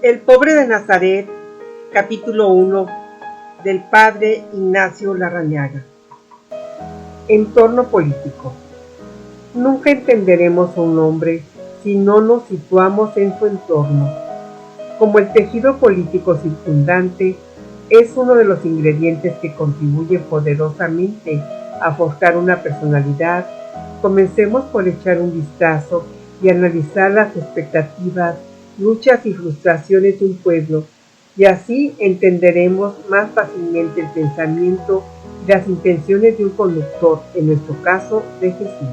El pobre de Nazaret, capítulo 1, del padre Ignacio Larrañaga. Entorno político. Nunca entenderemos a un hombre si no nos situamos en su entorno. Como el tejido político circundante es uno de los ingredientes que contribuye poderosamente a forjar una personalidad, comencemos por echar un vistazo y analizar las expectativas, luchas y frustraciones de un pueblo, y así entenderemos más fácilmente el pensamiento y las intenciones de un conductor, en nuestro caso de Jesús.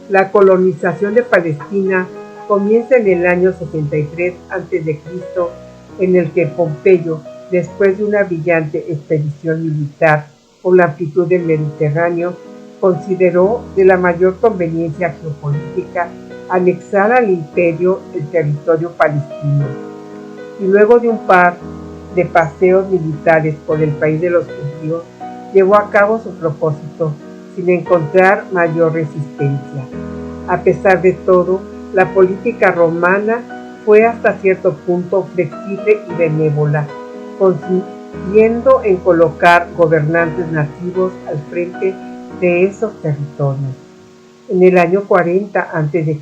La colonización de Palestina comienza en el año 63 a.C., en el que Pompeyo, después de una brillante expedición militar por la amplitud del Mediterráneo, consideró de la mayor conveniencia geopolítica anexar al imperio el territorio palestino, y luego de un par de paseos militares por el país de los judíos, llevó a cabo su propósito sin encontrar mayor resistencia. A pesar de todo, la política romana fue hasta cierto punto flexible y benévola, consistiendo en colocar gobernantes nativos al frente de esos territorios. En el año 40 a.C.,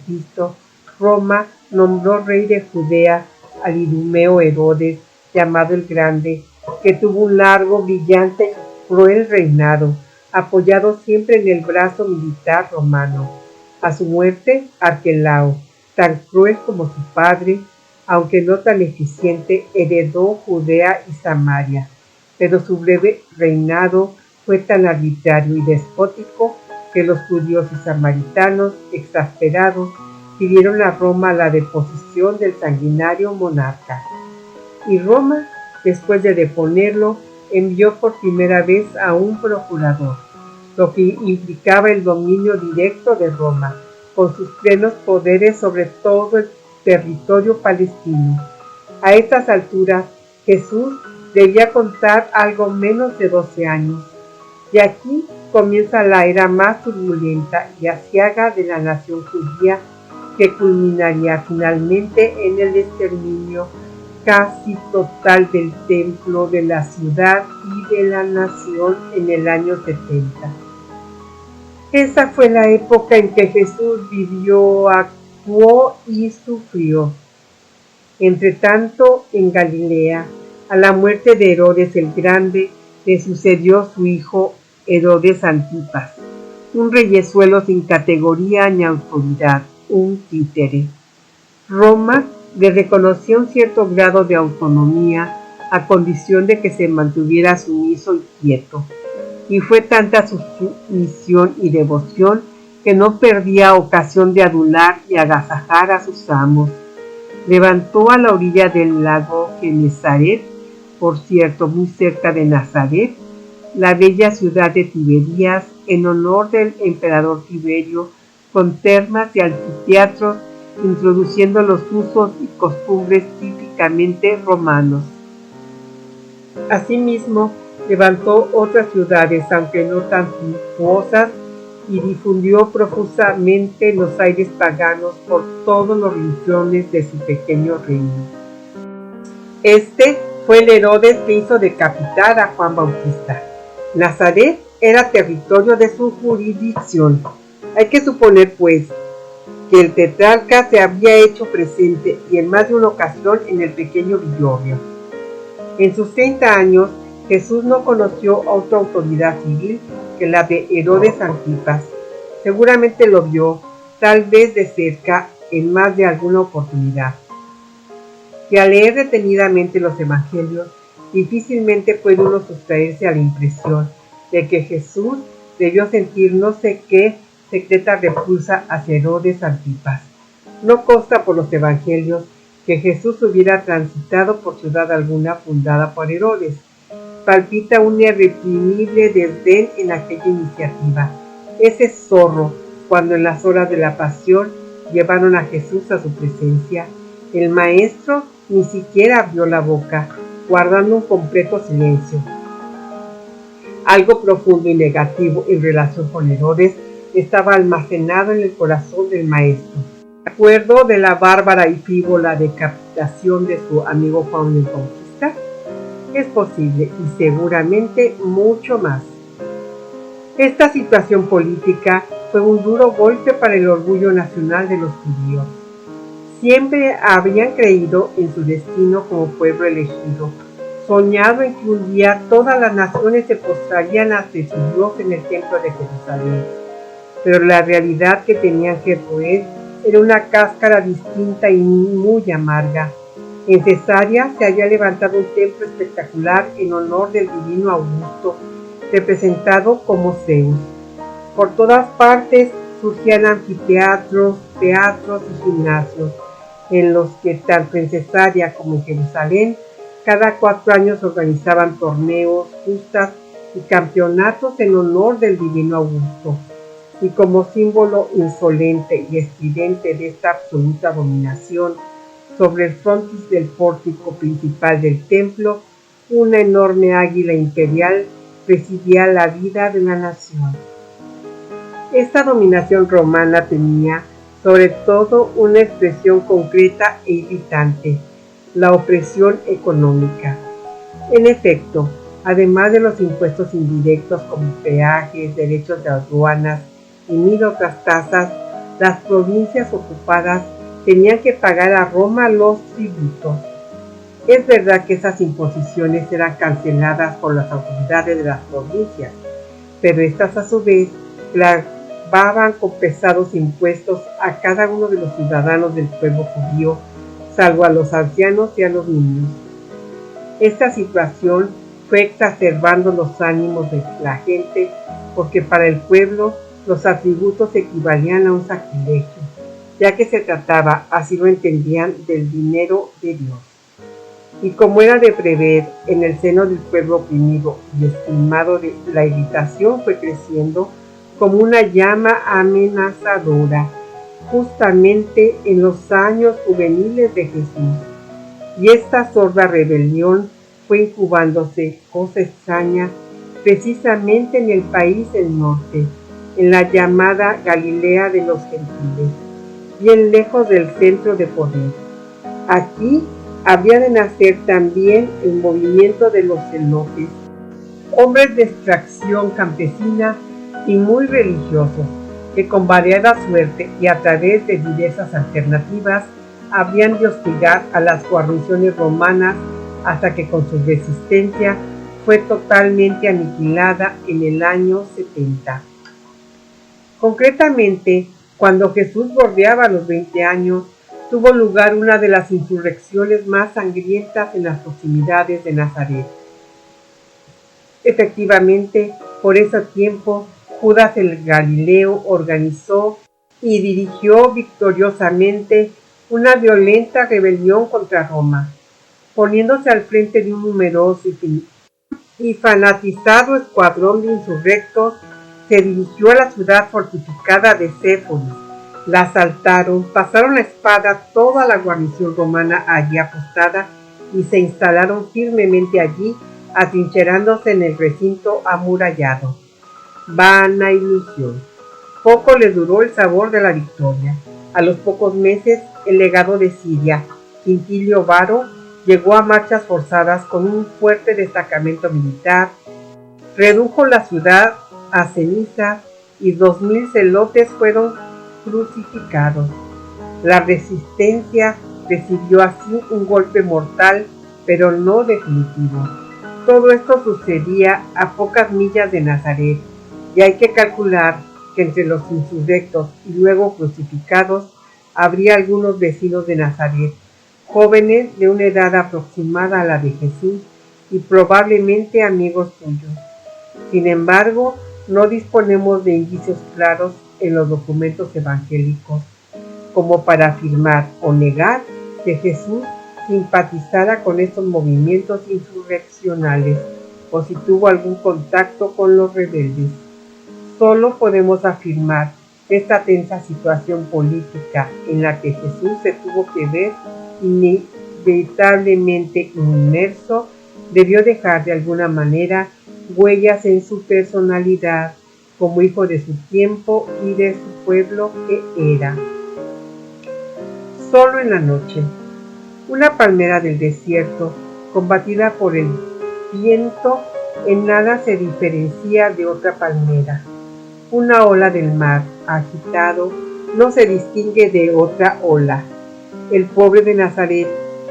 Roma nombró rey de Judea al idumeo Herodes, llamado el Grande, que tuvo un largo, brillante y cruel reinado, apoyado siempre en el brazo militar romano. A su muerte, Arquelao, tan cruel como su padre, aunque no tan eficiente, heredó Judea y Samaria, pero su breve reinado fue tan arbitrario y despótico que los judíos y samaritanos, exasperados, pidieron a Roma la deposición del sanguinario monarca. Y Roma, después de deponerlo, envió por primera vez a un procurador, lo que implicaba el dominio directo de Roma, con sus plenos poderes sobre todo el territorio palestino. A estas alturas, Jesús debía contar algo menos de 12 años, y aquí comienza la era más turbulenta y aciaga de la nación judía, que culminaría finalmente en el exterminio casi total del templo, de la ciudad y de la nación en el año 70. Esa fue la época en que Jesús vivió, actuó y sufrió. Entre tanto, en Galilea, a la muerte de Herodes el Grande, le sucedió su hijo Herodes Antipas, un reyezuelo sin categoría ni autoridad, un títere. Roma le reconoció un cierto grado de autonomía a condición de que se mantuviera sumiso y quieto, y fue tanta su sumisión y devoción que no perdía ocasión de adular y agasajar a sus amos. Levantó a la orilla del lago Genesaret, por cierto muy cerca de Nazaret, la bella ciudad de Tiberías, en honor del emperador Tiberio, con termas y anfiteatros, introduciendo los usos y costumbres típicamente romanos. Asimismo, levantó otras ciudades, aunque no tan suntuosas, y difundió profusamente los aires paganos por todos los rincones de su pequeño reino. Este fue el Herodes que hizo decapitar a Juan Bautista. Nazaret era territorio de su jurisdicción. Hay que suponer, pues, que el tetrarca se había hecho presente, y en más de una ocasión, en el pequeño villorrio. En sus 30 años, Jesús no conoció otra autoridad civil que la de Herodes Antipas. Seguramente lo vio, tal vez de cerca, en más de alguna oportunidad. Y al leer detenidamente los evangelios, difícilmente puede uno sustraerse a la impresión de que Jesús debió sentir no sé qué secreta repulsa hacia Herodes Antipas. No consta por los evangelios que Jesús hubiera transitado por ciudad alguna fundada por Herodes. Palpita un irreprimible desdén en aquella iniciativa. Ese zorro, cuando en las horas de la pasión llevaron a Jesús a su presencia, el maestro ni siquiera abrió la boca, guardando un completo silencio. Algo profundo y negativo en relación con Herodes estaba almacenado en el corazón del maestro. De acuerdo de la bárbara y frívola decapitación de su amigo Juan el Bautista, es posible y seguramente mucho más. Esta situación política fue un duro golpe para el orgullo nacional de los judíos. Siempre habían creído en su destino como pueblo elegido, soñado en que un día todas las naciones se postrarían ante su Dios en el templo de Jerusalén. Pero la realidad que tenían que roer era una cáscara distinta y muy amarga. En Cesarea se había levantado un templo espectacular en honor del divino Augusto, representado como Zeus. Por todas partes surgían anfiteatros, teatros y gimnasios, en los que tanto en Cesarea como en Jerusalén, cada 4 años organizaban torneos, justas y campeonatos en honor del divino Augusto. Y como símbolo insolente y estridente de esta absoluta dominación, sobre el frontis del pórtico principal del templo, una enorme águila imperial presidía la vida de la nación. Esta dominación romana tenía, sobre todo, una expresión concreta e irritante: la opresión económica. En efecto, además de los impuestos indirectos como peajes, derechos de aduanas y 1000 otras tasas, las provincias ocupadas tenían que pagar a Roma los tributos. Es verdad que esas imposiciones eran canceladas por las autoridades de las provincias, pero estas a su vez clavaban con pesados impuestos a cada uno de los ciudadanos del pueblo judío, salvo a los ancianos y a los niños. Esta situación fue exacerbando los ánimos de la gente, porque para el pueblo los atributos equivalían a un sacrilegio, ya que se trataba, así lo entendían, del dinero de Dios. Y como era de prever, en el seno del pueblo oprimido y estimado, la irritación fue creciendo como una llama amenazadora, justamente en los años juveniles de Jesús. Y esta sorda rebelión fue incubándose, cosa extraña, precisamente en el país del norte, en la llamada Galilea de los Gentiles, bien lejos del centro de poder. Aquí habría de nacer también el movimiento de los celotes, hombres de extracción campesina y muy religiosos, que con variada suerte y a través de diversas alternativas habrían de hostigar a las guarniciones romanas hasta que con su resistencia fue totalmente aniquilada en el año 70. Concretamente, cuando Jesús bordeaba los 20 años, tuvo lugar una de las insurrecciones más sangrientas en las proximidades de Nazaret. Efectivamente, por ese tiempo, Judas el Galileo organizó y dirigió victoriosamente una violenta rebelión contra Roma, poniéndose al frente de un numeroso y fanatizado escuadrón de insurrectos. Se dirigió a la ciudad fortificada de Séforis, la asaltaron, pasaron la espada a toda la guarnición romana allí apostada y se instalaron firmemente allí, atrincherándose en el recinto amurallado. Vana ilusión. Poco le duró el sabor de la victoria. A los pocos meses, el legado de Siria, Quintilio Varo, llegó a marchas forzadas con un fuerte destacamento militar, redujo la ciudad a ceniza y 2000 celotes fueron crucificados. La resistencia recibió así un golpe mortal, pero no definitivo. Todo esto sucedía a pocas millas de Nazaret, y hay que calcular que entre los insurrectos y luego crucificados habría algunos vecinos de Nazaret, jóvenes de una edad aproximada a la de Jesús y probablemente amigos suyos. Sin embargo, no disponemos de indicios claros en los documentos evangélicos como para afirmar o negar que Jesús simpatizara con estos movimientos insurreccionales o si tuvo algún contacto con los rebeldes. Solo podemos afirmar que esta tensa situación política en la que Jesús se tuvo que ver inevitablemente inmerso debió dejar de alguna manera huellas en su personalidad como hijo de su tiempo y de su pueblo que era. solo en la noche. Una palmera del desierto, combatida por el viento, en nada se diferencia de otra palmera. Una ola del mar, agitado, no se distingue de otra ola. El pobre de Nazaret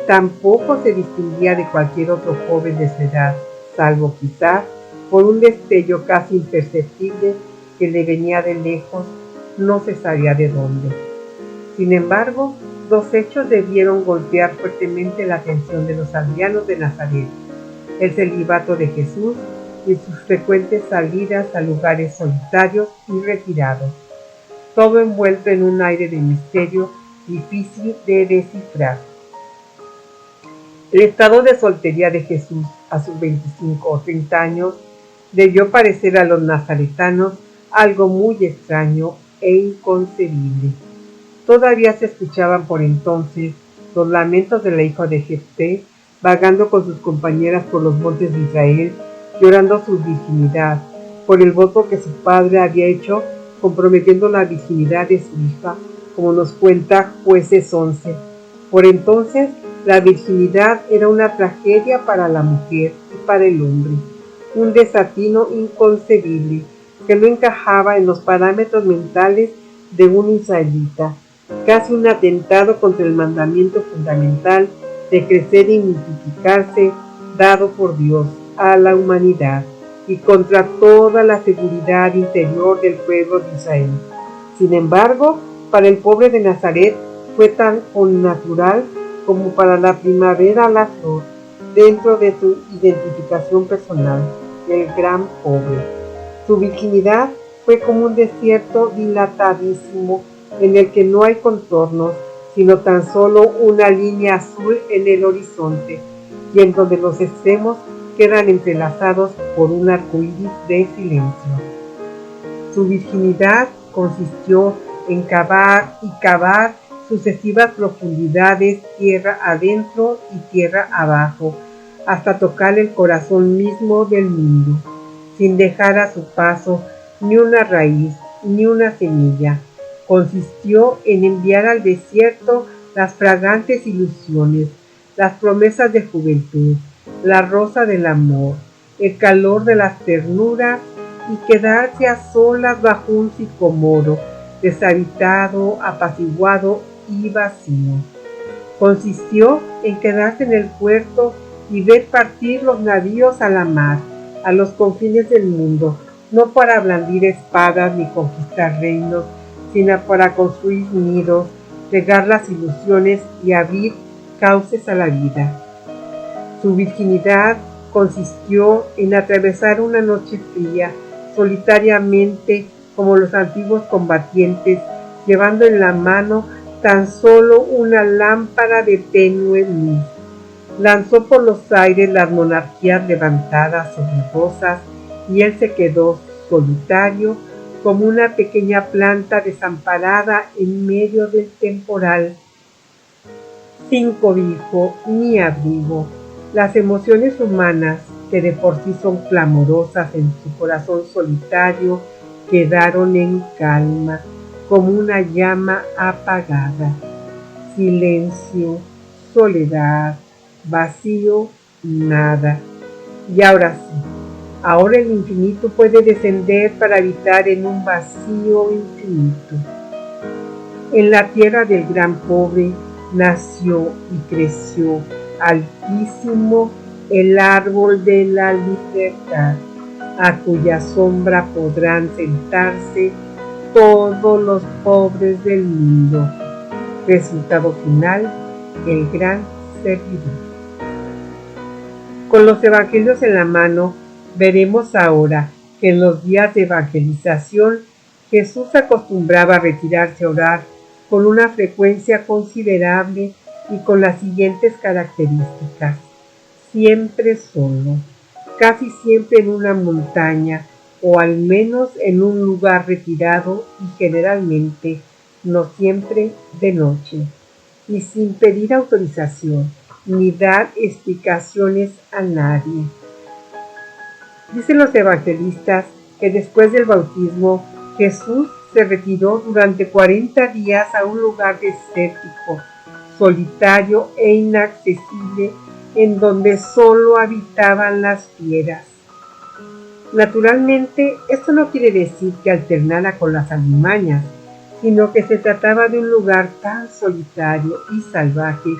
tampoco se distinguía de cualquier otro joven de su edad, salvo quizás por un destello casi imperceptible que le venía de lejos, no se sabía de dónde. Sin embargo, dos hechos debieron golpear fuertemente la atención de los aldeanos de Nazaret: el celibato de Jesús y sus frecuentes salidas a lugares solitarios y retirados, todo envuelto en un aire de misterio difícil de descifrar. El estado de soltería de Jesús a sus 25 o 30 años debió parecer a los nazaretanos algo muy extraño e inconcebible. Todavía se escuchaban por entonces los lamentos del hijo de Jefté, vagando con sus compañeras por los montes de Israel, llorando su virginidad, por el voto que su padre había hecho comprometiendo la virginidad de su hija, como nos cuenta Jueces 11. Por entonces, la virginidad era una tragedia para la mujer y para el hombre, un desatino inconcebible que no encajaba en los parámetros mentales de un israelita, casi un atentado contra el mandamiento fundamental de crecer y multiplicarse dado por Dios a la humanidad y contra toda la seguridad interior del pueblo de Israel. Sin embargo, para el pobre de Nazaret fue tan connatural como para la primavera la flor, dentro de su identificación personal, el gran pobre. Su virginidad fue como un desierto dilatadísimo en el que no hay contornos, sino tan solo una línea azul en el horizonte, y en donde los extremos quedan entrelazados por un arcoíris de silencio. Su virginidad consistió en cavar y cavar sucesivas profundidades tierra adentro y tierra abajo, hasta tocar el corazón mismo del mundo, sin dejar a su paso ni una raíz ni una semilla. Consistió en enviar al desierto las fragantes ilusiones, las promesas de juventud, la rosa del amor, el calor de las ternuras, y quedarse a solas bajo un sicomoro, deshabitado, apaciguado y vacío. Consistió en quedarse en el puerto y ver partir los navíos a la mar, a los confines del mundo, no para blandir espadas ni conquistar reinos, sino para construir nidos, regar las ilusiones y abrir cauces a la vida. Su virginidad consistió en atravesar una noche fría, solitariamente como los antiguos combatientes, llevando en la mano tan solo una lámpara de tenue luz. Lanzó por los aires las monarquías levantadas sobre rosas, y él se quedó solitario como una pequeña planta desamparada en medio del temporal, sin cobijo ni abrigo. Las emociones humanas, que de por sí son clamorosas en su corazón solitario, quedaron en calma, como una llama apagada. Silencio, soledad, vacío, nada. Y ahora sí, ahora el infinito puede descender para habitar en un vacío infinito. En la tierra del gran pobre nació y creció altísimo el árbol de la libertad, a cuya sombra podrán sentarse todos los pobres del mundo. Resultado final, el gran servidor. Con los evangelios en la mano, veremos ahora que en los días de evangelización Jesús acostumbraba a retirarse a orar con una frecuencia considerable y con las siguientes características: siempre solo, casi siempre en una montaña o al menos en un lugar retirado y generalmente, no siempre, de noche, y sin pedir autorización ni dar explicaciones a nadie. Dicen los evangelistas que después del bautismo Jesús se retiró durante 40 días a un lugar desértico, solitario e inaccesible, en donde solo habitaban las fieras. Naturalmente, esto no quiere decir que alternara con las alimañas, sino que se trataba de un lugar tan solitario y salvaje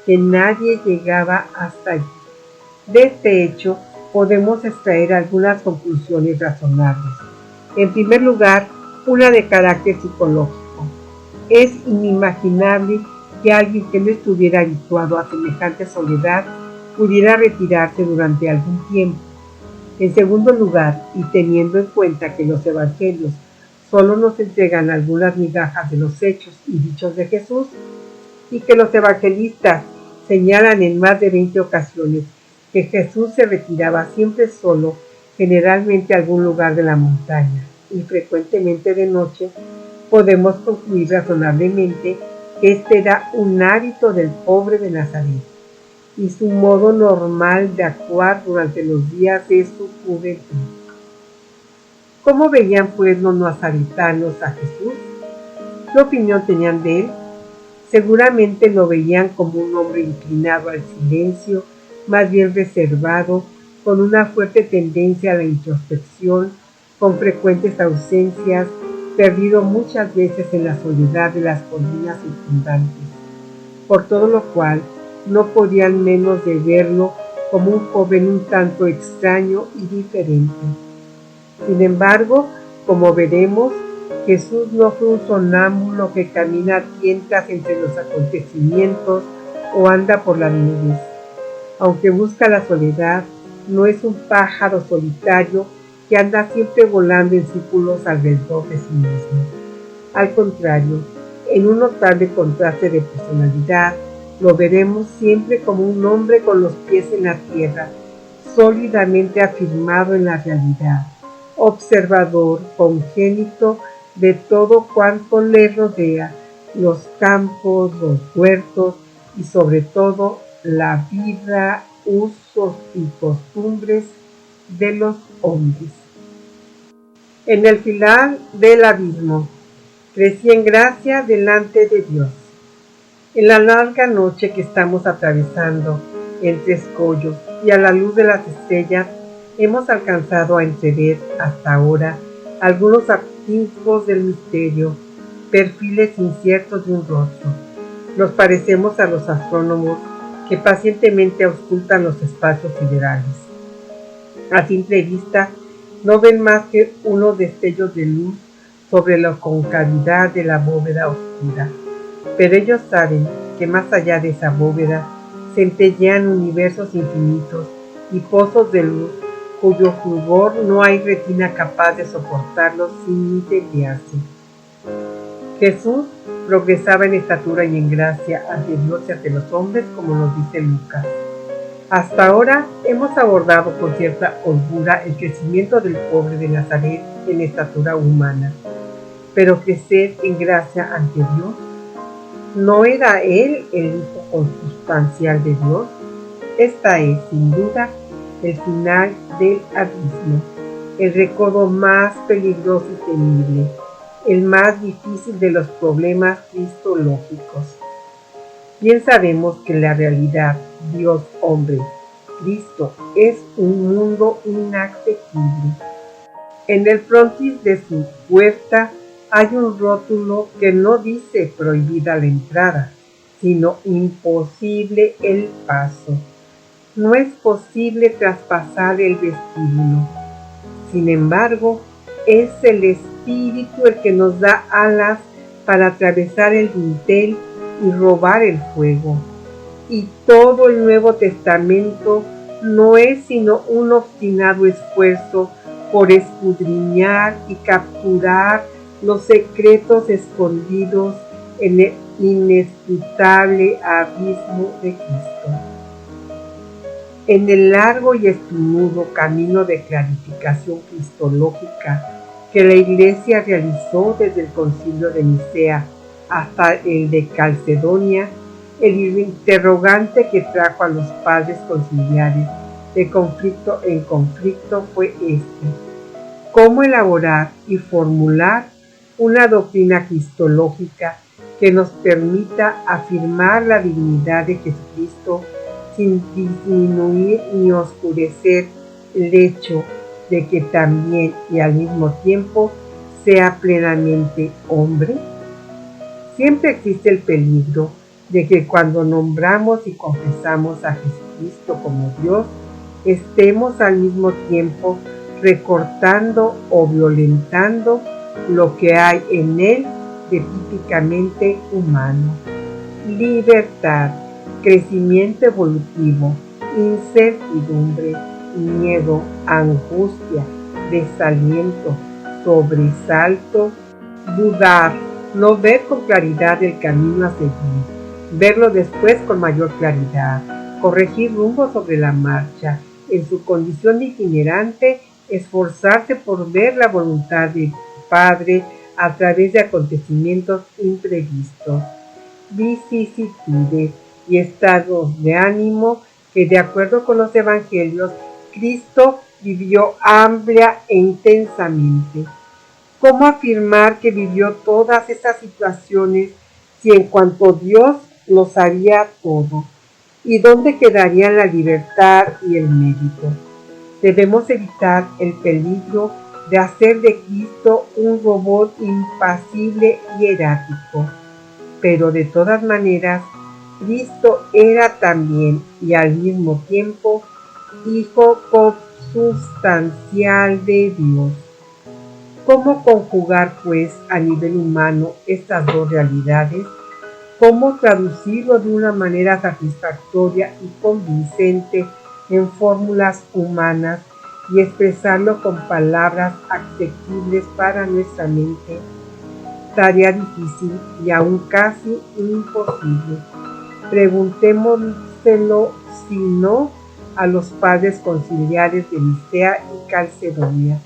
que nadie llegaba hasta allí. De este hecho, podemos extraer algunas conclusiones razonables. En primer lugar, una de carácter psicológico. Es inimaginable que alguien que no estuviera habituado a semejante soledad pudiera retirarse durante algún tiempo. En segundo lugar, y teniendo en cuenta que los evangelios solo nos entregan algunas migajas de los hechos y dichos de Jesús, y que los evangelistas señalan en más de 20 ocasiones que Jesús se retiraba siempre solo, generalmente a algún lugar de la montaña, y frecuentemente de noche, podemos concluir razonablemente que este era un hábito del pobre de Nazaret, y su modo normal de actuar durante los días de su juventud. ¿Cómo veían pues los nazaretanos a Jesús? ¿Qué opinión tenían de él? Seguramente lo veían como un hombre inclinado al silencio, más bien reservado, con una fuerte tendencia a la introspección, con frecuentes ausencias, perdido muchas veces en la soledad de las colinas circundantes, por todo lo cual no podían menos de verlo como un joven un tanto extraño y diferente. Sin embargo, como veremos, Jesús no fue un sonámbulo que camina a tientas entre los acontecimientos o anda por las nubes. Aunque busca la soledad, no es un pájaro solitario que anda siempre volando en círculos alrededor de sí mismo. Al contrario, en un notable contraste de personalidad, lo veremos siempre como un hombre con los pies en la tierra, sólidamente afirmado en la realidad, observador, congénito de todo cuanto le rodea, los campos, los huertos y sobre todo la vida, usos y costumbres de los hombres. En el final del abismo, crecí en gracia delante de Dios. En la larga noche que estamos atravesando entre escollos y a la luz de las estrellas, hemos alcanzado a entrever hasta ahora algunos atisbos del misterio, perfiles inciertos de un rostro. Nos parecemos a los astrónomos que pacientemente auscultan los espacios siderales. A simple vista, no ven más que unos destellos de luz sobre la concavidad de la bóveda oscura. Pero ellos saben que más allá de esa bóveda centellean universos infinitos y pozos de luz cuyo fulgor no hay retina capaz de soportarlo sin incendiarse. Jesús progresaba en estatura y en gracia ante Dios y ante los hombres, como nos dice Lucas. Hasta ahora hemos abordado con cierta holgura el crecimiento del pobre de Nazaret en estatura humana, pero crecer en gracia ante Dios, ¿no era él el Hijo consustancial de Dios? Esta es, sin duda, el final del abismo, el recodo más peligroso y temible, el más difícil de los problemas cristológicos. Bien sabemos que la realidad, Dios hombre, Cristo, es un mundo inaccesible. En el frontis de su puerta hay un rótulo que no dice prohibida la entrada, sino imposible el paso. No es posible traspasar el vestíbulo. Sin embargo, es el Espíritu el que nos da alas para atravesar el dintel y robar el fuego. Y todo el Nuevo Testamento no es sino un obstinado esfuerzo por escudriñar y capturar los secretos escondidos en el inescrutable abismo de Cristo. En el largo y espinudo camino de clarificación cristológica que la Iglesia realizó desde el Concilio de Nicea hasta el de Calcedonia, el interrogante que trajo a los padres conciliares de conflicto en conflicto fue este: ¿cómo elaborar y formular una doctrina cristológica que nos permita afirmar la dignidad de Jesucristo sin disminuir ni oscurecer el hecho de que también y al mismo tiempo sea plenamente hombre? Siempre existe el peligro de que cuando nombramos y confesamos a Jesucristo como Dios, estemos al mismo tiempo recortando o violentando lo que hay en él de típicamente humano: libertad, crecimiento evolutivo, incertidumbre, miedo, angustia, desaliento, sobresalto, dudar, no ver con claridad el camino a seguir, verlo después con mayor claridad, corregir rumbo sobre la marcha, en su condición de itinerante, esforzarse por ver la voluntad del Padre a través de acontecimientos imprevistos, vicisitudes y estados de ánimo que, de acuerdo con los evangelios, Cristo vivió amplia e intensamente. ¿Cómo afirmar que vivió todas estas situaciones si en cuanto Dios lo sabía todo? ¿Y dónde quedarían la libertad y el mérito? Debemos evitar el peligro de hacer de Cristo un robot impasible y erático. Pero de todas maneras, Cristo era también y al mismo tiempo Hijo consubstancial de Dios. ¿Cómo conjugar, pues, a nivel humano estas dos realidades? ¿Cómo traducirlo de una manera satisfactoria y convincente en fórmulas humanas y expresarlo con palabras accesibles para nuestra mente? Tarea difícil y aún casi imposible. Preguntémoselo, si no, a los padres conciliares de Nicea y Calcedonia.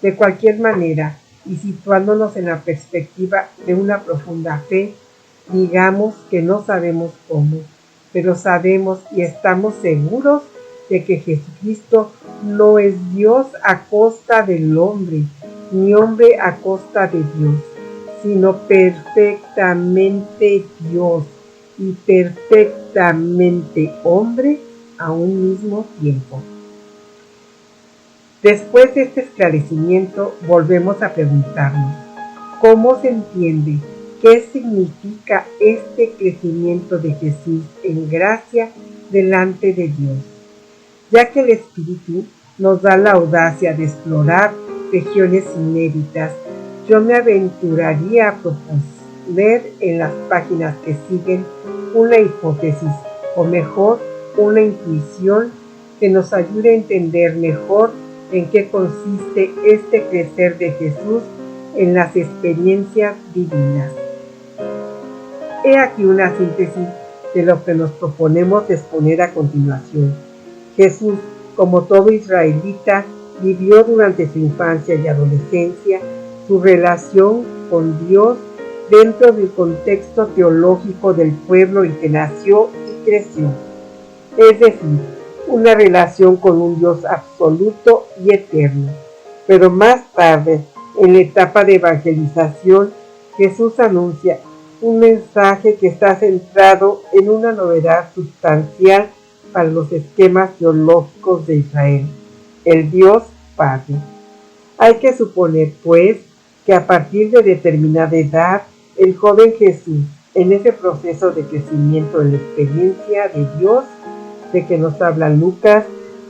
De cualquier manera, y situándonos en la perspectiva de una profunda fe, digamos que no sabemos cómo, pero sabemos y estamos seguros de que Jesucristo no es Dios a costa del hombre, ni hombre a costa de Dios, sino perfectamente Dios y perfectamente hombre a un mismo tiempo. Después de este esclarecimiento, volvemos a preguntarnos: ¿cómo se entiende? ¿Qué significa este crecimiento de Jesús en gracia delante de Dios? Ya que el Espíritu nos da la audacia de explorar regiones inéditas, yo me aventuraría a proponer en las páginas que siguen una hipótesis, o mejor, una intuición que nos ayude a entender mejor en qué consiste este crecer de Jesús en las experiencias divinas. He aquí una síntesis de lo que nos proponemos exponer a continuación. Jesús, como todo israelita, vivió durante su infancia y adolescencia su relación con Dios dentro del contexto teológico del pueblo en que nació y creció, es decir, una relación con un Dios absoluto y eterno. Pero más tarde, en la etapa de evangelización, Jesús anuncia un mensaje que está centrado en una novedad sustancial para los esquemas teológicos de Israel: el Dios Padre. Hay que suponer, pues, que a partir de determinada edad, el joven Jesús, en ese proceso de crecimiento en la experiencia de Dios de que nos habla Lucas,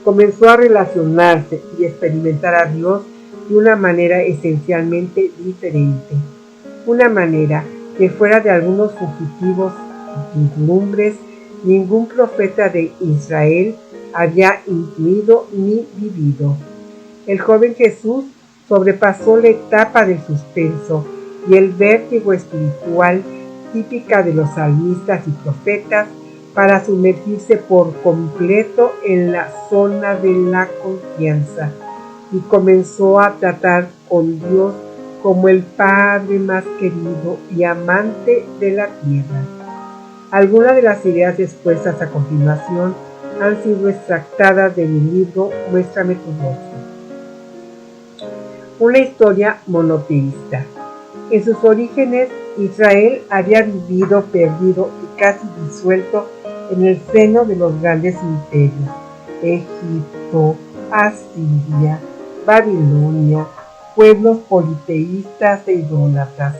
comenzó a relacionarse y experimentar a Dios de una manera esencialmente diferente, una manera que, fuera de algunos fugitivos vislumbres, ningún profeta de Israel había intuido ni vivido. El joven Jesús sobrepasó la etapa del suspenso y el vértigo espiritual típica de los salmistas y profetas para sumergirse por completo en la zona de la confianza, y comenzó a tratar con Dios como el Padre más querido y amante de la tierra. Algunas de las ideas expuestas a continuación han sido extractadas de mi libro Muéstrame tu rostro. Una historia monoteísta. En sus orígenes, Israel había vivido perdido y casi disuelto en el seno de los grandes imperios: Egipto, Asiria, Babilonia, pueblos politeístas e idólatras.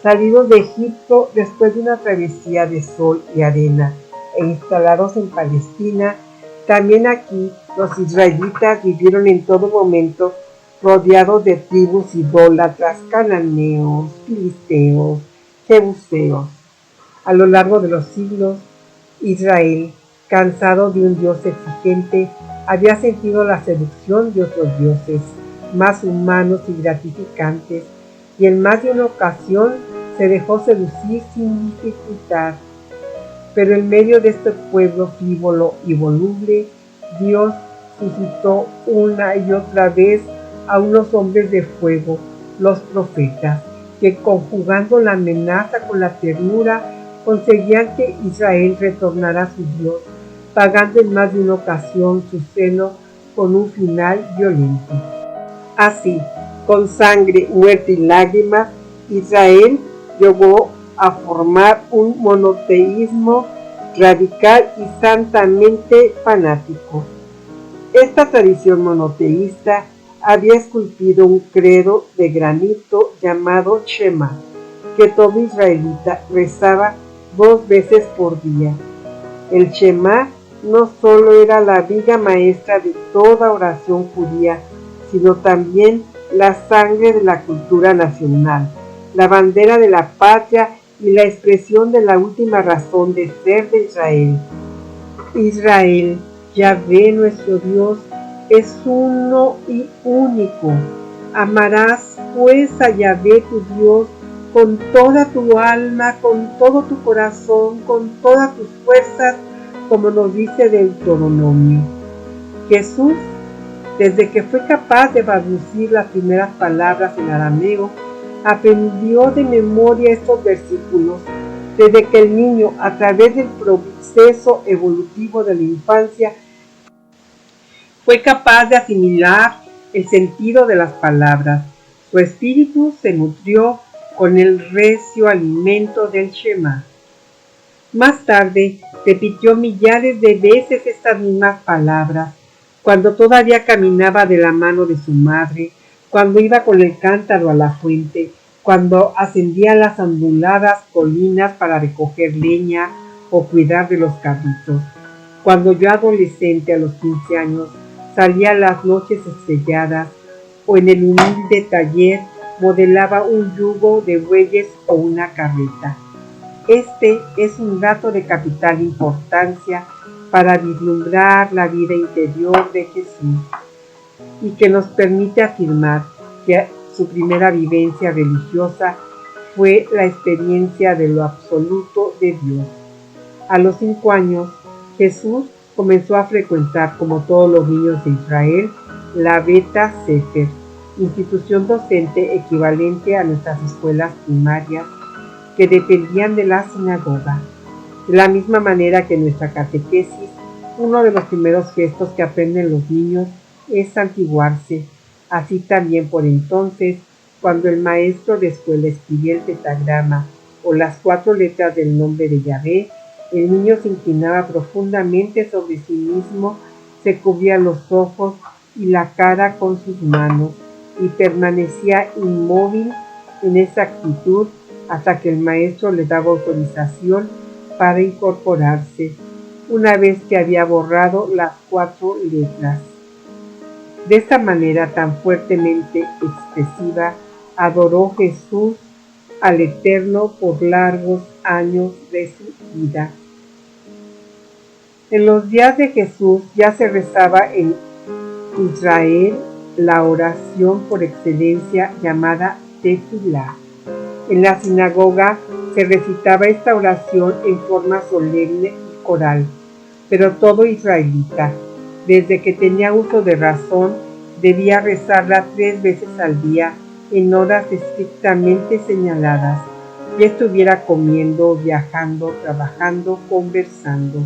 Salidos de Egipto después de una travesía de sol y arena e instalados en Palestina, también aquí los israelitas vivieron en todo momento rodeados de tribus idólatras, cananeos, filisteos, jebuseos. A lo largo de los siglos, Israel, cansado de un Dios exigente, había sentido la seducción de otros dioses, más humanos y gratificantes, y en más de una ocasión se dejó seducir sin dificultad. Pero en medio de este pueblo frívolo y voluble, Dios suscitó una y otra vez a unos hombres de fuego, los profetas, que conjugando la amenaza con la ternura, conseguían que Israel retornara a su Dios, pagando en más de una ocasión su celo con un final violento. Así, con sangre, muerte y lágrimas, Israel llegó a formar un monoteísmo radical y santamente fanático. Esta tradición monoteísta había esculpido un credo de granito llamado Shema, que todo israelita rezaba 2 veces por día. El Shema no solo era la viga maestra de toda oración judía, sino también la sangre de la cultura nacional, la bandera de la patria y la expresión de la última razón de ser de Israel. Israel, Yahvé nuestro Dios, es uno y único. Amarás pues a Yahvé tu Dios con toda tu alma, con todo tu corazón, con todas tus fuerzas, como nos dice Deuteronomio. Jesús, desde que fue capaz de balbucear las primeras palabras en arameo, aprendió de memoria estos versículos, desde que el niño, a través del proceso evolutivo de la infancia, fue capaz de asimilar el sentido de las palabras. Su espíritu se nutrió con el recio alimento del Shema. Más tarde, repitió millares de veces estas mismas palabras, cuando todavía caminaba de la mano de su madre, cuando iba con el cántaro a la fuente, cuando ascendía las onduladas colinas para recoger leña o cuidar de los cabritos, cuando yo adolescente a los 15 años salía a las noches estrelladas o en el humilde taller modelaba un yugo de bueyes o una carreta. Este es un dato de capital importancia para vislumbrar la vida interior de Jesús y que nos permite afirmar que su primera vivencia religiosa fue la experiencia de lo absoluto de Dios. A los 5 años, Jesús comenzó a frecuentar, como todos los niños de Israel, la Beta Sefer, institución docente equivalente a nuestras escuelas primarias que dependían de la sinagoga. De la misma manera que en nuestra catequesis, uno de los primeros gestos que aprenden los niños es santiguarse. Así también por entonces, cuando el maestro de escuela escribía el pentagrama o las 4 letras del nombre de Yahvé, el niño se inclinaba profundamente sobre sí mismo, se cubría los ojos y la cara con sus manos y permanecía inmóvil en esa actitud hasta que el maestro le daba autorización para incorporarse, una vez que había borrado las 4 letras. De esta manera tan fuertemente expresiva, adoró Jesús al Eterno por largos años de su vida. En los días de Jesús ya se rezaba en Israel la oración por excelencia llamada Tefilá. En la sinagoga se recitaba esta oración en forma solemne y coral, pero todo israelita, desde que tenía uso de razón, debía rezarla 3 veces al día en horas estrictamente señaladas, ya estuviera comiendo, viajando, trabajando, conversando.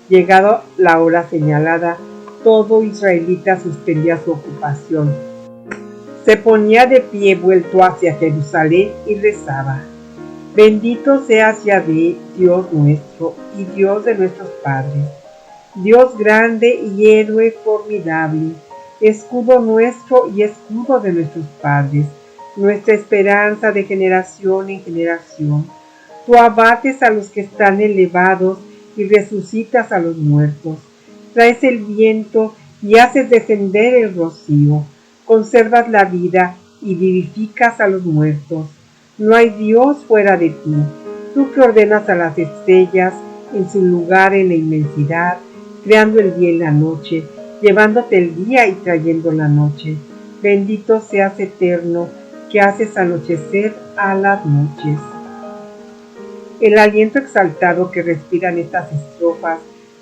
Llegado la hora señalada, todo israelita suspendía su ocupación. Se ponía de pie vuelto hacia Jerusalén y rezaba: Bendito seas Yahvé, Dios nuestro y Dios de nuestros padres, Dios grande y héroe formidable, escudo nuestro y escudo de nuestros padres, nuestra esperanza de generación en generación. Tú abates a los que están elevados y resucitas a los muertos. Traes el viento y haces descender el rocío. Conservas la vida y vivificas a los muertos. No hay Dios fuera de ti. Tú que ordenas a las estrellas en su lugar en la inmensidad, creando el día y la noche, llevándote el día y trayendo la noche. Bendito seas eterno, que haces anochecer a las noches. El aliento exaltado que respiran estas estrofas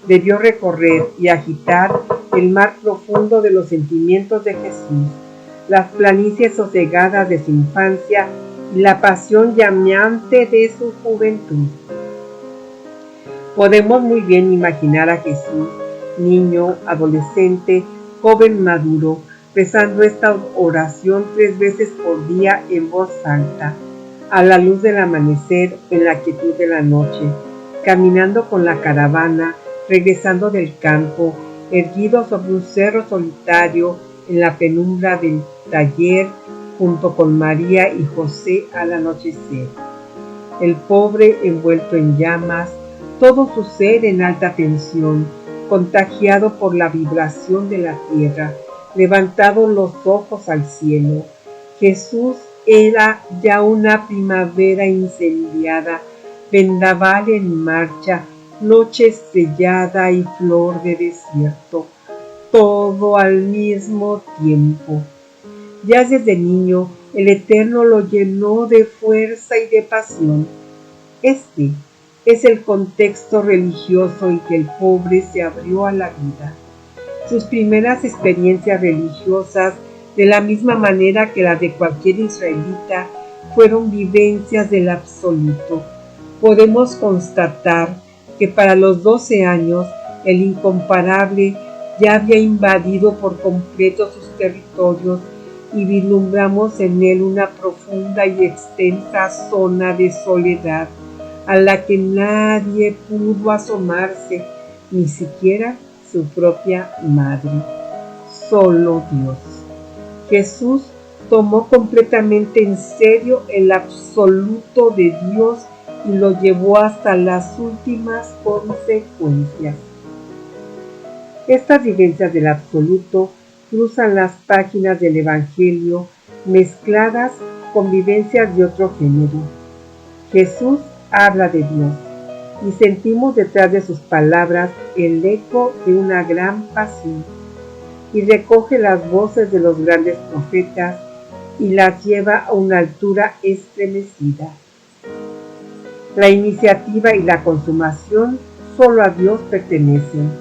debió recorrer y agitar el mar profundo de los sentimientos de Jesús, las planicies sosegadas de su infancia y la pasión llameante de su juventud. Podemos muy bien imaginar a Jesús, niño, adolescente, joven maduro, rezando esta oración 3 veces por día en voz alta, a la luz del amanecer, en la quietud de la noche, caminando con la caravana, regresando del campo, erguido sobre un cerro solitario en la penumbra del taller, junto con María y José al anochecer. El pobre envuelto en llamas, todo su ser en alta tensión, contagiado por la vibración de la tierra, levantados los ojos al cielo. Jesús era ya una primavera incendiada, vendaval en marcha, noche estrellada y flor de desierto, todo al mismo tiempo. Ya desde niño el Eterno lo llenó de fuerza y de pasión. Este es el contexto religioso en que el pobre se abrió a la vida. Sus primeras experiencias religiosas, de la misma manera que las de cualquier israelita, fueron vivencias del absoluto. Podemos constatar que para los 12 años el incomparable ya había invadido por completo sus territorios y vislumbramos en él una profunda y extensa zona de soledad a la que nadie pudo asomarse, ni siquiera su propia madre, solo Dios. Jesús tomó completamente en serio el absoluto de Dios y lo llevó hasta las últimas consecuencias. Estas vivencias del absoluto cruzan las páginas del Evangelio mezcladas con vivencias de otro género. Jesús habla de Dios y sentimos detrás de sus palabras el eco de una gran pasión, y recoge las voces de los grandes profetas y las lleva a una altura estremecida. La iniciativa y la consumación solo a Dios pertenecen.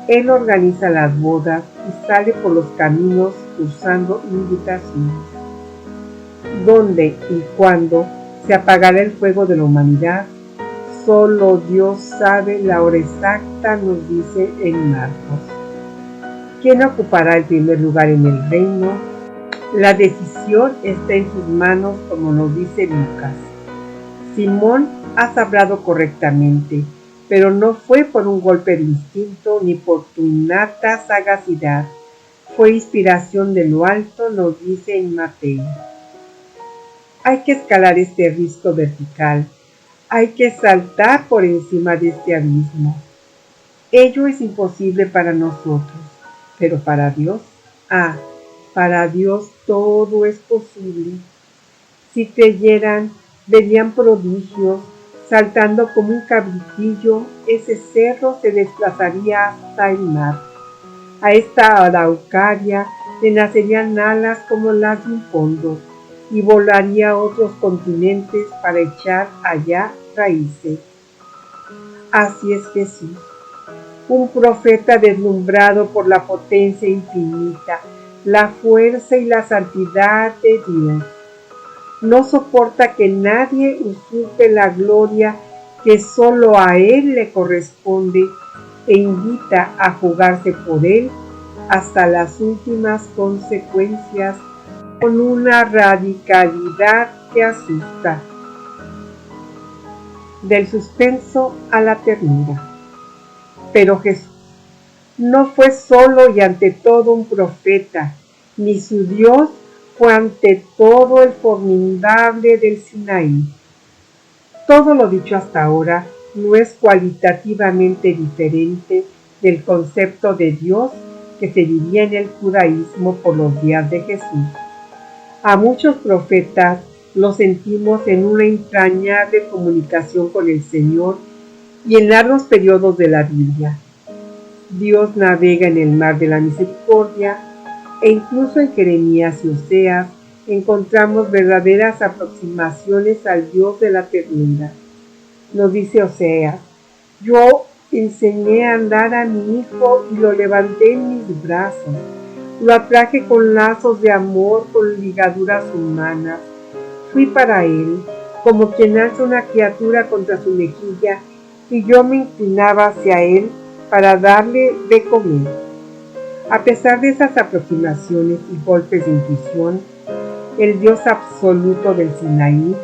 Él organiza las bodas y sale por los caminos usando invitaciones. ¿Dónde y cuándo se apagará el fuego de la humanidad? Solo Dios sabe la hora exacta, nos dice en Marcos. ¿Quién ocupará el primer lugar en el reino? La decisión está en sus manos, como nos dice Lucas. Simón, has hablado correctamente, pero no fue por un golpe de instinto ni por tu innata sagacidad. Fue inspiración de lo alto, nos dice en Mateo. Hay que escalar este risco vertical. Hay que saltar por encima de este abismo. Ello es imposible para nosotros. Pero para Dios, para Dios todo es posible. Si creyeran, verían prodigios, saltando como un cabritillo, ese cerro se desplazaría hasta el mar. A esta araucaria le nacerían alas como las de un cóndor, y volaría a otros continentes para echar allá raíces. Así es Jesús. Un profeta deslumbrado por la potencia infinita, la fuerza y la santidad de Dios. No soporta que nadie usurpe la gloria que solo a Él le corresponde e invita a jugarse por Él hasta las últimas consecuencias con una radicalidad que asusta. del suspenso a la ternura. Pero Jesús no fue solo y ante todo un profeta, ni su Dios fue ante todo el formidable del Sinaí. Todo lo dicho hasta ahora no es cualitativamente diferente del concepto de Dios que se vivía en el judaísmo por los días de Jesús. A muchos profetas los sentimos en una entrañable comunicación con el Señor y en largos periodos de la Biblia. Dios navega en el mar de la misericordia e incluso en Jeremías y Oseas encontramos verdaderas aproximaciones al Dios de la ternura. Nos dice Oseas: yo enseñé a andar a mi hijo y lo levanté en mis brazos. Lo atraje con lazos de amor, con ligaduras humanas. Fui para él como quien alza una criatura contra su mejilla, y yo me inclinaba hacia él para darle de comer. A pesar de esas aproximaciones y golpes de intuición, el Dios absoluto del Sinaí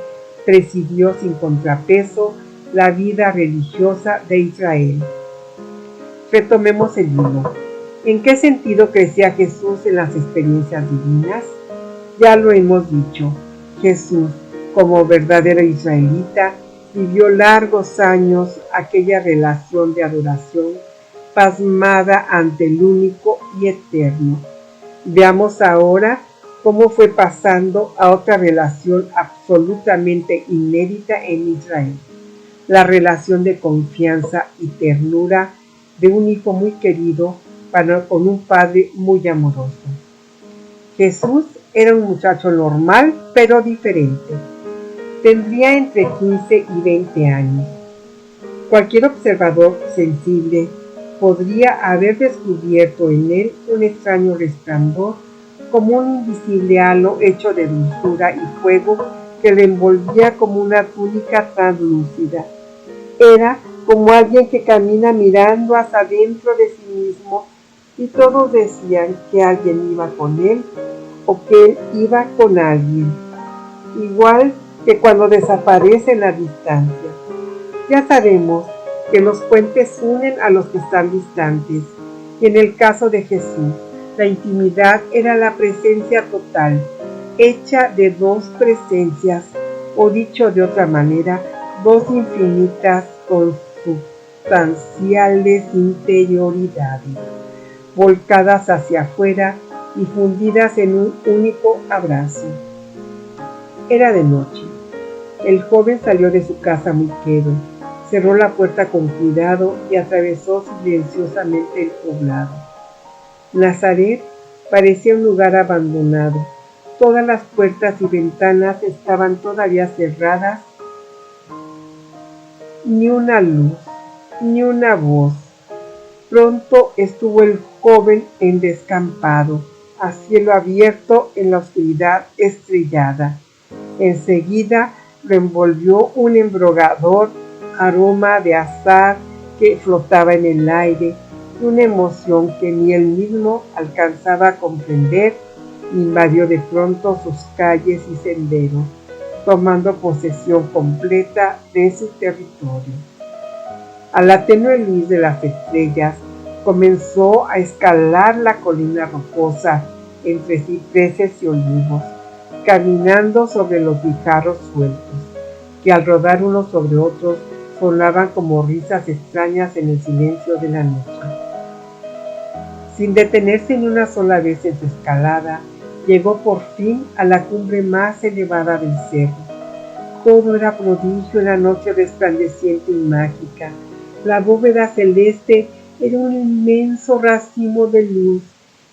presidió sin contrapeso la vida religiosa de Israel. Retomemos el hilo. ¿En qué sentido crecía Jesús en las experiencias divinas? Ya lo hemos dicho, Jesús, como verdadero israelita, vivió largos años aquella relación de adoración pasmada ante el único y eterno. Veamos ahora cómo fue pasando a otra relación absolutamente inédita en Israel, la relación de confianza y ternura de un hijo muy querido con un padre muy amoroso. Jesús era un muchacho normal, pero diferente. Tendría entre 15 y 20 años. Cualquier observador sensible podría haber descubierto en él un extraño resplandor, como un invisible halo hecho de dulzura y fuego que le envolvía como una túnica translúcida. Era como alguien que camina mirando hacia adentro de sí mismo, y todos decían que alguien iba con él o que él iba con alguien, igual que cuando desaparece en la distancia. Ya sabemos que los puentes unen a los que están distantes, y en el caso de Jesús, la intimidad era la presencia total, hecha de dos presencias, o dicho de otra manera, dos infinitas consubstanciales interioridades, volcadas hacia afuera y fundidas en un único abrazo. Era de noche. El joven salió de su casa muy quedo, cerró la puerta con cuidado y atravesó silenciosamente el poblado. Nazaret parecía un lugar abandonado. Todas las puertas y ventanas estaban todavía cerradas. Ni una luz, ni una voz. Pronto estuvo el joven en descampado, a cielo abierto en la oscuridad estrellada. Enseguida lo envolvió un embrogador aroma de azahar que flotaba en el aire, y una emoción que ni él mismo alcanzaba a comprender invadió de pronto sus calles y senderos, tomando posesión completa de su territorio. A la tenue luz de las estrellas, comenzó a escalar la colina rocosa entre cipreses y olivos, caminando sobre los guijarros sueltos, que al rodar unos sobre otros sonaban como risas extrañas en el silencio de la noche. Sin detenerse ni una sola vez en su escalada, llegó por fin a la cumbre más elevada del cerro. Todo era prodigio en la noche resplandeciente y mágica. La bóveda celeste era un inmenso racimo de luz.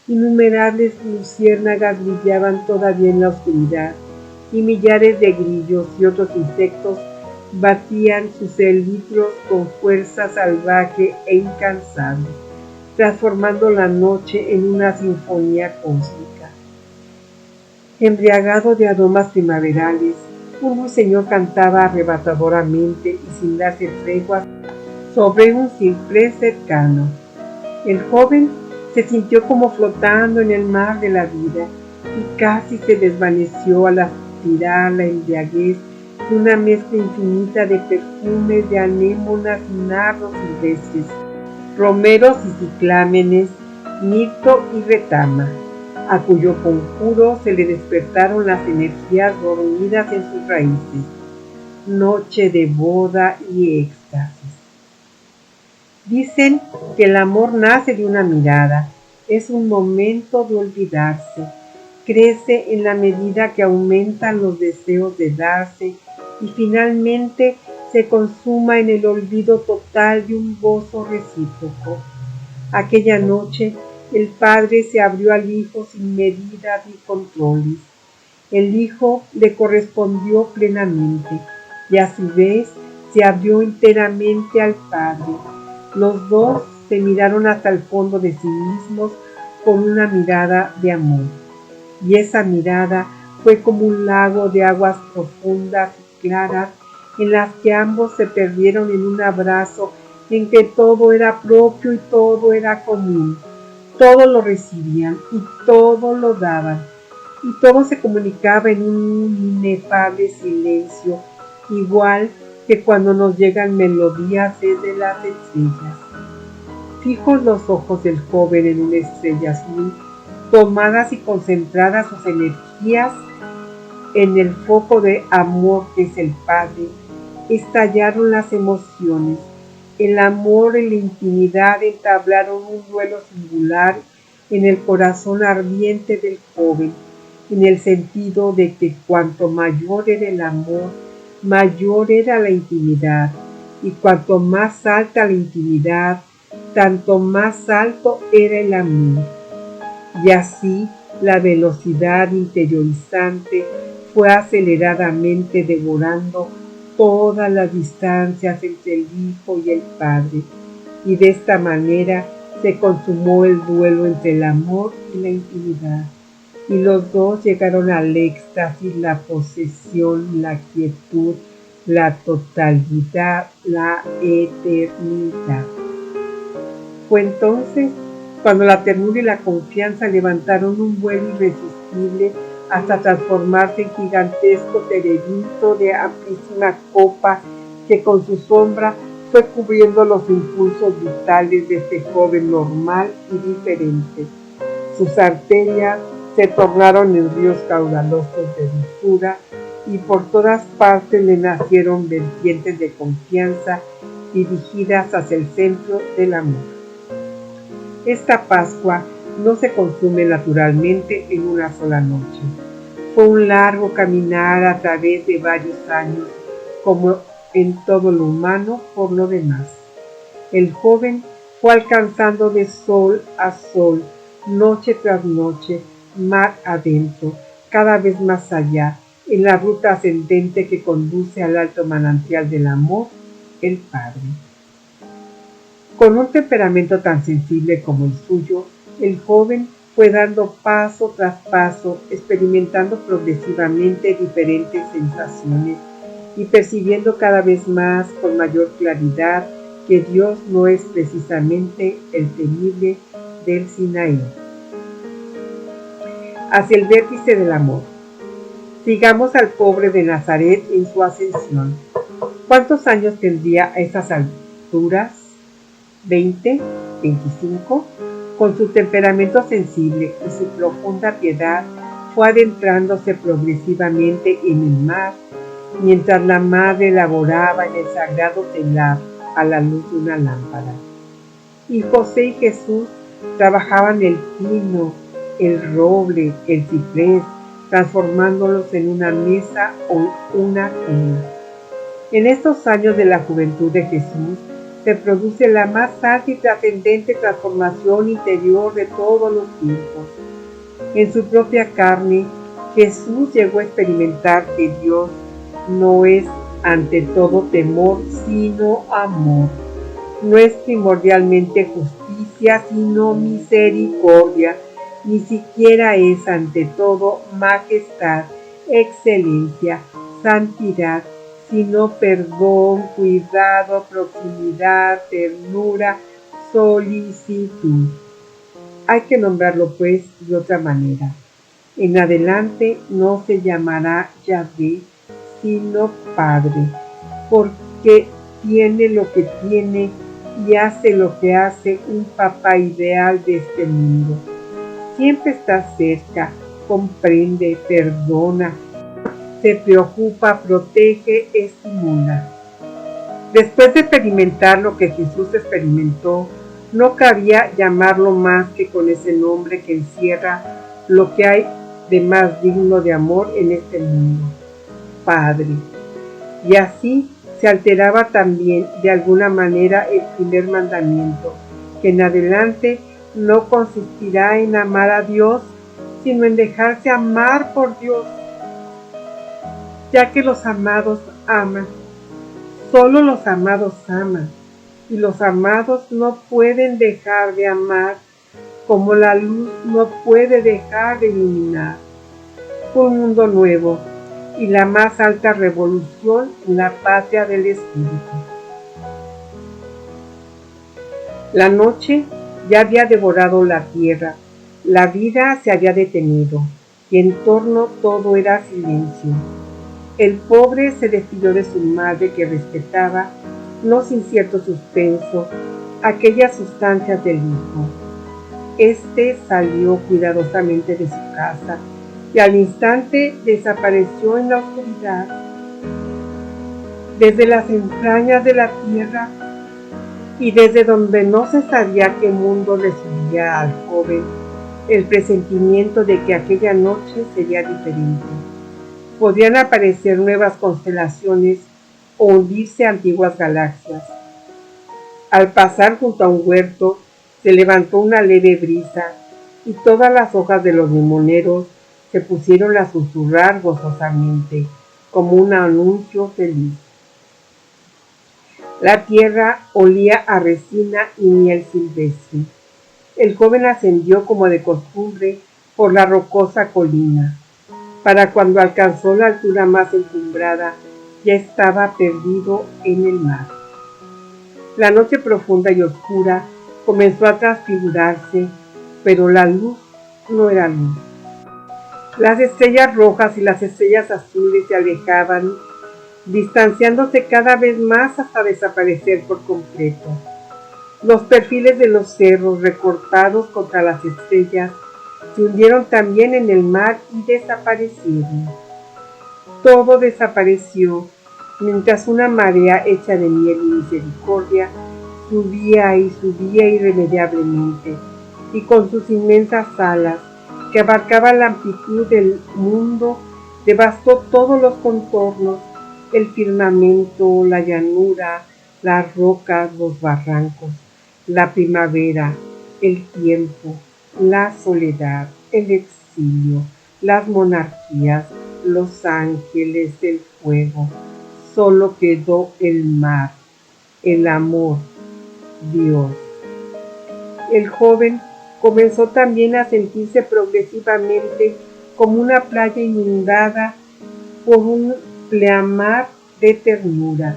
Innumerables luciérnagas brillaban todavía en la oscuridad, y millares de grillos y otros insectos batían sus élitros con fuerza salvaje e incansable, transformando la noche en una sinfonía cósmica. Embriagado de aromas primaverales, un ruiseñor cantaba arrebatadoramente y sin darse tregua sobre un ciprés cercano. El joven se sintió como flotando en el mar de la vida y casi se desvaneció al aspirar la embriaguez una mezcla infinita de perfumes, de anémonas y nardos silvestres, romeros y ciclámenes, mirto y retama, a cuyo conjuro se le despertaron las energías dormidas en sus raíces. Noche de boda y éxtasis. Dicen que el amor nace de una mirada, es un momento de olvidarse, crece en la medida que aumentan los deseos de darse y finalmente se consuma en el olvido total de un gozo recíproco. Aquella noche el padre se abrió al hijo sin medidas ni controles. El hijo le correspondió plenamente y a su vez se abrió enteramente al padre. Los dos se miraron hasta el fondo de sí mismos con una mirada de amor. Y esa mirada fue como un lago de aguas profundas y claras en las que ambos se perdieron en un abrazo en que todo era propio y todo era común. Todo lo recibían y todo lo daban, y todo se comunicaba en un inefable silencio, igual que cuando nos llegan melodías desde las estrellas. Fijos los ojos del joven en una estrella azul, tomadas y concentradas sus energías en el foco de amor que es el Padre, estallaron las emociones. El amor y la intimidad entablaron un duelo singular en el corazón ardiente del joven, en el sentido de que cuanto mayor era el amor, mayor era la intimidad, y cuanto más alta la intimidad, tanto más alto era el amor. Y así la velocidad interiorizante fue aceleradamente devorando todas las distancias entre el Hijo y el Padre, y de esta manera se consumó el duelo entre el amor y la intimidad, y los dos llegaron al éxtasis, la posesión, la quietud, la totalidad, la eternidad. Fue entonces cuando la ternura y la confianza levantaron un vuelo irresistible hasta transformarse en gigantesco terebinto de amplísima copa que con su sombra fue cubriendo los impulsos vitales de este joven normal y diferente. Sus arterias se tornaron en ríos caudalosos de dulzura y por todas partes le nacieron vertientes de confianza dirigidas hacia el centro del amor. Esta Pascua no se consume naturalmente en una sola noche. Fue un largo caminar a través de varios años, como en todo lo humano por lo demás. El joven fue alcanzando de sol a sol, noche tras noche, mar adentro, cada vez más allá, en la ruta ascendente que conduce al alto manantial del amor, el Padre. Con un temperamento tan sensible como el suyo, el joven fue dando paso tras paso, experimentando progresivamente diferentes sensaciones y percibiendo cada vez más con mayor claridad que Dios no es precisamente el temible del Sinaí. Hacia el vértice del amor. Sigamos al pobre de Nazaret en su ascensión. ¿Cuántos años tendría a esas alturas? ¿20? ¿25? Con su temperamento sensible y su profunda piedad, fue adentrándose progresivamente en el mar, mientras la madre laboraba en el sagrado telar a la luz de una lámpara. Y José y Jesús trabajaban el pino, el roble, el ciprés, transformándolos en una mesa o una cuna. En estos años de la juventud de Jesús, se produce la más alta y trascendente transformación interior de todos los tiempos. En su propia carne, Jesús llegó a experimentar que Dios no es ante todo temor, sino amor. No es primordialmente justicia, sino misericordia. Ni siquiera es ante todo majestad, excelencia, santidad, sino perdón, cuidado, proximidad, ternura, solicitud. Hay que nombrarlo pues de otra manera. En adelante no se llamará Yahvé, sino Padre, porque tiene lo que tiene y hace lo que hace un papá ideal de este mundo. Siempre está cerca, comprende, perdona, se preocupa, protege, estimula. Después de experimentar lo que Jesús experimentó, no cabía llamarlo más que con ese nombre que encierra lo que hay de más digno de amor en este mundo, Padre. Y así se alteraba también de alguna manera el primer mandamiento, que en adelante no consistirá en amar a Dios, sino en dejarse amar por Dios, ya que los amados aman. Solo los amados aman, y los amados no pueden dejar de amar, como la luz no puede dejar de iluminar. Un mundo nuevo y la más alta revolución en la patria del Espíritu. La noche ya había devorado la tierra, la vida se había detenido, y en torno todo era silencio. El pobre se despidió de su madre que respetaba, no sin cierto suspenso, aquellas sustancias del hijo. Este salió cuidadosamente de su casa y al instante desapareció en la oscuridad. Desde las entrañas de la tierra y desde donde no se sabía qué mundo le subía al joven el presentimiento de que aquella noche sería diferente. Podrían aparecer nuevas constelaciones o hundirse antiguas galaxias. Al pasar junto a un huerto, se levantó una leve brisa y todas las hojas de los limoneros se pusieron a susurrar gozosamente, como un anuncio feliz. La tierra olía a resina y miel silvestre. El joven ascendió como de costumbre por la rocosa colina. Para cuando alcanzó la altura más encumbrada, ya estaba perdido en el mar. La noche profunda y oscura comenzó a transfigurarse, pero la luz no era luz. Las estrellas rojas y las estrellas azules se alejaban, distanciándose cada vez más hasta desaparecer por completo. Los perfiles de los cerros recortados contra las estrellas se hundieron también en el mar y desaparecieron. Todo desapareció, mientras una marea hecha de miel y misericordia subía irremediablemente, y con sus inmensas alas, que abarcaban la amplitud del mundo, devastó todos los contornos, el firmamento, la llanura, las rocas, los barrancos, la primavera, el tiempo, la soledad, el exilio, las monarquías, los ángeles, el fuego. Solo quedó el mar, el amor, Dios. El joven comenzó también a sentirse progresivamente como una playa inundada por un pleamar de ternura,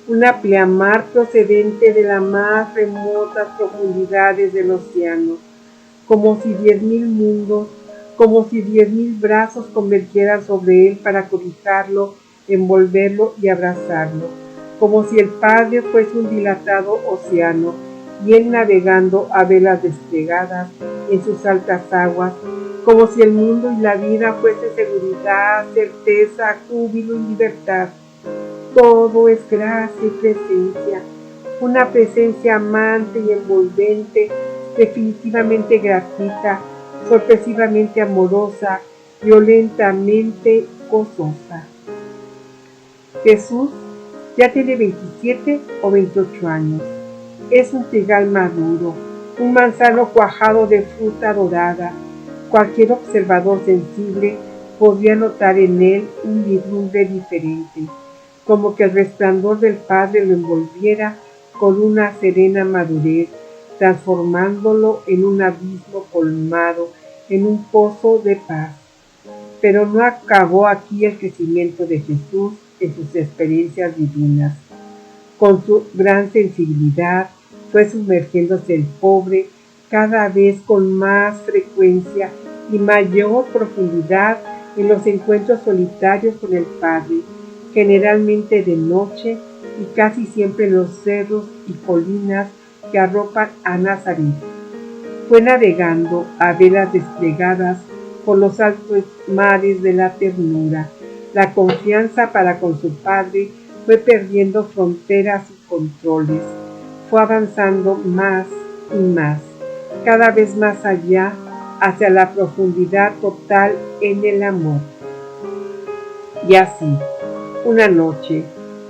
una pleamar procedente de las más remotas profundidades del océano, como si 10,000 mundos, como si 10,000 brazos convergieran sobre él para cobijarlo, envolverlo y abrazarlo, como si el Padre fuese un dilatado océano y él navegando a velas desplegadas en sus altas aguas, como si el mundo y la vida fuese seguridad, certeza, júbilo y libertad. Todo es gracia y presencia, una presencia amante y envolvente, definitivamente gratuita, sorpresivamente amorosa, violentamente gozosa. Jesús ya tiene 27 o 28 años. Es un trigal maduro, un manzano cuajado de fruta dorada. Cualquier observador sensible podría notar en él un vislumbre diferente, como que el resplandor del Padre lo envolviera con una serena madurez, transformándolo en un abismo colmado, en un pozo de paz. Pero no acabó aquí el crecimiento de Jesús en sus experiencias divinas. Con su gran sensibilidad fue sumergiéndose el pobre cada vez con más frecuencia y mayor profundidad en los encuentros solitarios con el Padre, generalmente de noche y casi siempre en los cerros y colinas que arropan a Nazaret. Fue navegando a velas desplegadas por los altos mares de la ternura. La confianza para con su padre fue perdiendo fronteras y controles. Fue avanzando más y más, cada vez más allá, hacia la profundidad total en el amor. Y así, una noche,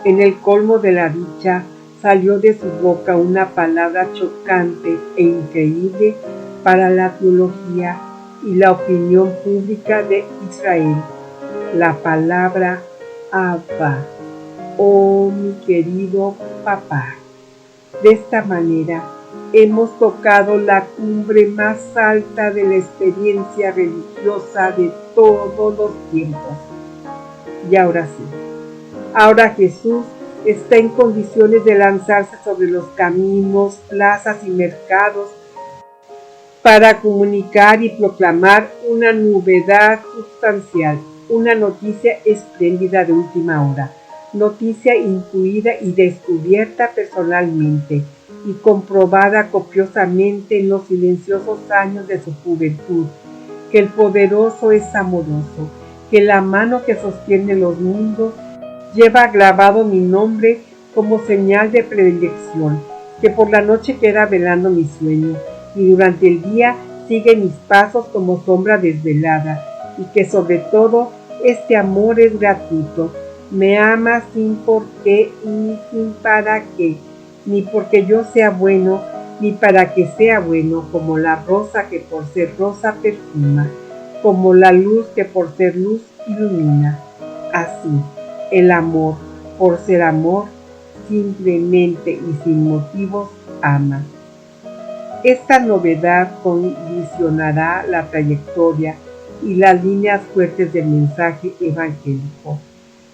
en el colmo de la dicha, salió de su boca una palabra chocante e increíble para la teología y la opinión pública de Israel. La palabra Abba, oh mi querido papá. De esta manera, hemos tocado la cumbre más alta de la experiencia religiosa de todos los tiempos. Y ahora sí, ahora Jesús está en condiciones de lanzarse sobre los caminos, plazas y mercados para comunicar y proclamar una novedad sustancial, una noticia espléndida de última hora, noticia intuida y descubierta personalmente y comprobada copiosamente en los silenciosos años de su juventud, que el poderoso es amoroso, que la mano que sostiene los mundos lleva grabado mi nombre como señal de predilección, que por la noche queda velando mi sueño y durante el día sigue mis pasos como sombra desvelada, y que sobre todo este amor es gratuito, me ama sin por qué ni sin para qué, ni porque yo sea bueno, ni para que sea bueno, como la rosa que por ser rosa perfuma, como la luz que por ser luz ilumina. Así, el amor, por ser amor, simplemente y sin motivos, ama. Esta novedad condicionará la trayectoria y las líneas fuertes del mensaje evangélico.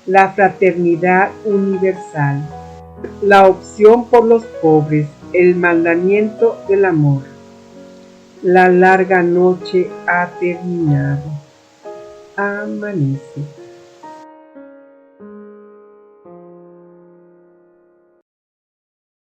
La fraternidad universal, la opción por los pobres, el mandamiento del amor. La larga noche ha terminado. Amanece.